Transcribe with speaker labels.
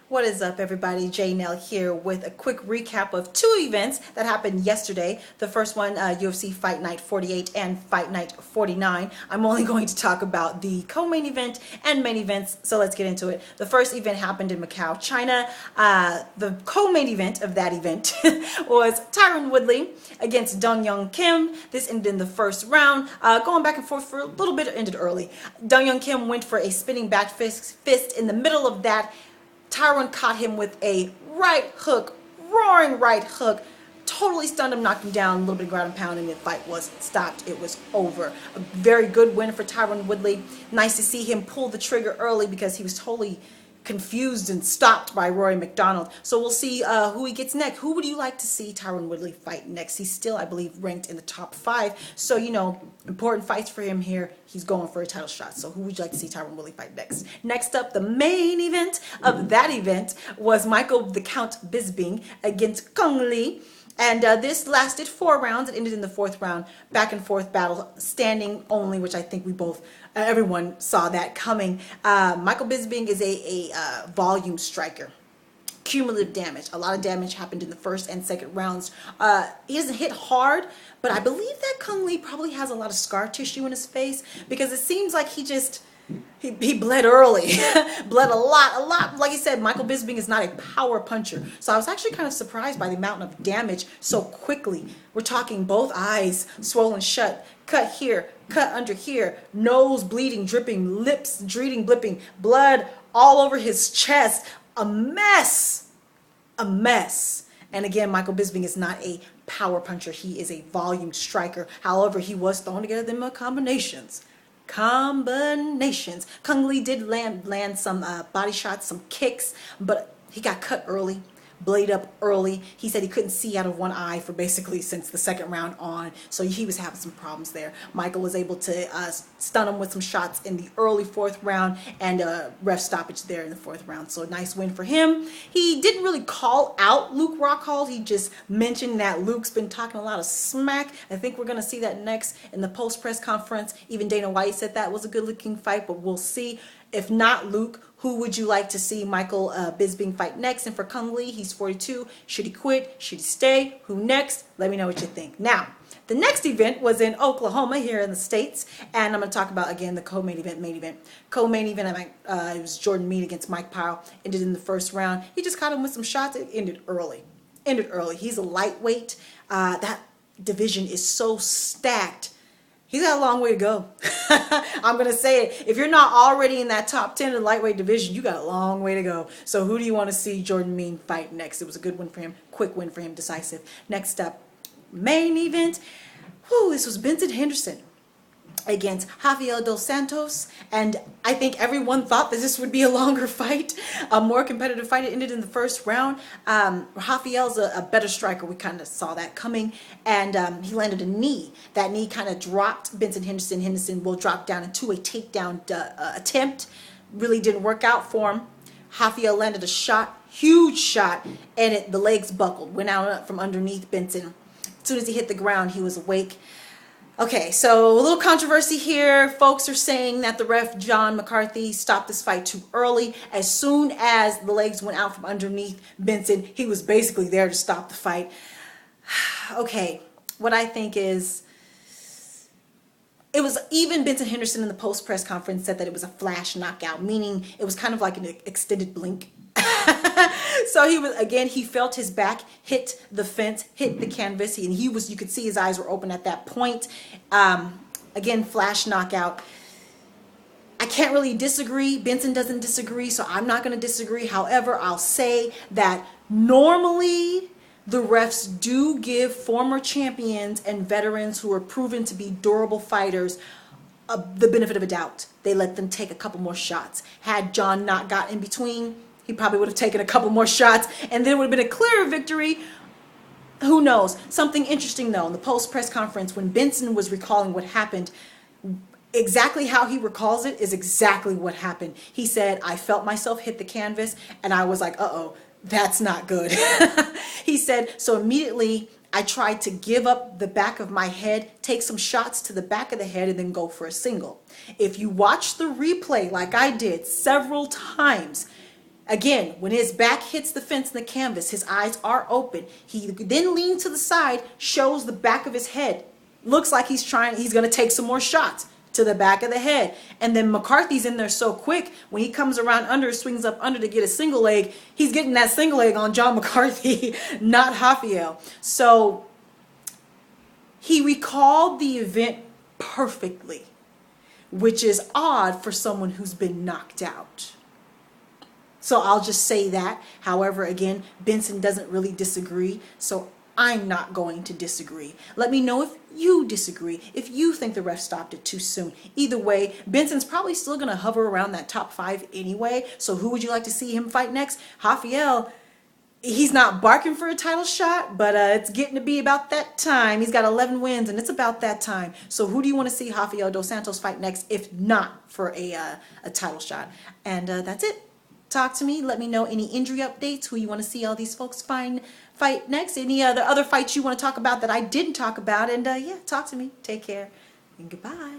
Speaker 1: What is up, everybody? J Nell here with a quick recap of two events that happened yesterday. The first one, UFC Fight Night 48 and Fight Night 49. I'm only going to talk about the co-main event and main events, so let's get into it. The first event happened in Macau, China. The co-main event of that event was Tyron Woodley against Dong Young Kim. This ended in the first round, going back and forth for a little bit. It ended early. Dong Young Kim went for a spinning back fist in the middle of that. Tyron caught him with a right hook, roaring right hook, totally stunned him, knocked him down, a little bit of ground and pound, and the fight was stopped. It was over. A very good win for Tyron Woodley. Nice to see him pull the trigger early because he was totally confused and stopped by Rory McDonald. So we'll see who he gets next. Who would you like to see Tyron Woodley fight next? He's still, I believe, ranked in the top 5. So, you know, important fights for him here. He's going for a title shot. So who would you like to see Tyron Woodley fight next? Next up, the main event of that event was Michael the Count Bisping against Cung Lee. And this lasted 4 rounds. It ended in the 4th round. Back and forth battle, standing only, which I think we both, everyone saw that coming. Michael Bisping is a volume striker. Cumulative damage. A lot of damage happened in the first and second rounds. He doesn't hit hard, but I believe that Cung Lee probably has a lot of scar tissue in his face because it seems like he bled early, bled a lot. Like I said, Michael Bisping is not a power puncher. So I was actually kind of surprised by the amount of damage so quickly. We're talking both eyes swollen shut, cut here, cut under here, nose bleeding, dripping, lips bleeding, blipping, blood all over his chest. A mess. And again, Michael Bisping is not a power puncher. He is a volume striker. However, he was throwing together them combinations. Cung Lee did land some body shots, some kicks, but he got cut early, blade up early. He said he couldn't see out of one eye for basically since the second round on, so he was having some problems there. Michael was able to stun him with some shots in the early 4th round and ref stoppage there in the 4th round, so nice win for him. He didn't really call out Luke Rockhold. He just mentioned that Luke's been talking a lot of smack. I think we're going to see that next in the post-press conference. Even Dana White said that was a good-looking fight, but we'll see. If not Luke, who would you like to see Michael Bisping fight next? And for Cung Lee, he's 42. Should he quit? Should he stay? Who next? Let me know what you think. Now, the next event was in Oklahoma here in the States. And I'm going to talk about, again, the co-main event, main event. Co-main event, it was Jordan Meade against Mike Powell. Ended in the 1st round. He just caught him with some shots. It ended early. He's a lightweight. That division is so stacked. He's got a long way to go. I'm going to say it. If you're not already in that top 10 in the lightweight division, you got a long way to go. So who do you want to see Jordan Meade fight next? It was a good win for him. Quick win for him. Decisive. Next up, main event. This was Benson Henderson against Rafael Dos Santos, and I think everyone thought that this would be a longer fight, a more competitive fight. It ended in the 1st round. Rafael's a better striker. We kind of saw that coming, and he landed a knee. That knee kind of dropped Benson Henderson. Henderson will drop down into a takedown attempt. Really didn't work out for him. Rafael landed a shot, huge shot, and the legs buckled, went out from underneath Benson. As soon as he hit the ground, he was awake. Okay, so a little controversy here. Folks are saying that the ref, John McCarthy, stopped this fight too early. As soon as the legs went out from underneath Benson, he was basically there to stop the fight. Okay, what I think is, it was even Benson Henderson in the post-press conference said that it was a flash knockout, meaning it was kind of like an extended blink. So he felt his back hit the fence, hit the canvas, and you could see his eyes were open at that point. Again, flash knockout. I can't really disagree. Benson doesn't disagree, so I'm not going to disagree. However, I'll say that normally the refs do give former champions and veterans who are proven to be durable fighters the benefit of a doubt. They let them take a couple more shots. Had John not got in between, he probably would have taken a couple more shots, and then it would have been a clearer victory. Who knows? Something interesting, though, in the post-press conference, when Benson was recalling what happened, exactly how he recalls it is exactly what happened. He said, I felt myself hit the canvas, and I was like, uh-oh, that's not good. He said, so immediately I tried to give up the back of my head, take some shots to the back of the head, and then go for a single. If you watch the replay like I did several times, Again, when his back hits the fence and the canvas, his eyes are open. He then leans to the side, shows the back of his head. Looks like he's going to take some more shots to the back of the head. And then McCarthy's in there so quick, when he comes around under, swings up under to get a single leg, he's getting that single leg on John McCarthy, not Rafael. So he recalled the event perfectly, which is odd for someone who's been knocked out. So I'll just say that. However, again, Benson doesn't really disagree, so I'm not going to disagree. Let me know if you disagree, if you think the ref stopped it too soon. Either way, Benson's probably still going to hover around that top 5 anyway. So who would you like to see him fight next? Rafael, he's not barking for a title shot, but it's getting to be about that time. He's got 11 wins, and it's about that time. So who do you want to see Rafael Dos Santos fight next, if not for a title shot? And that's it. Talk to me. Let me know any injury updates, who you want to see all these folks fight next, any other fights you want to talk about that I didn't talk about. And yeah, talk to me. Take care and goodbye.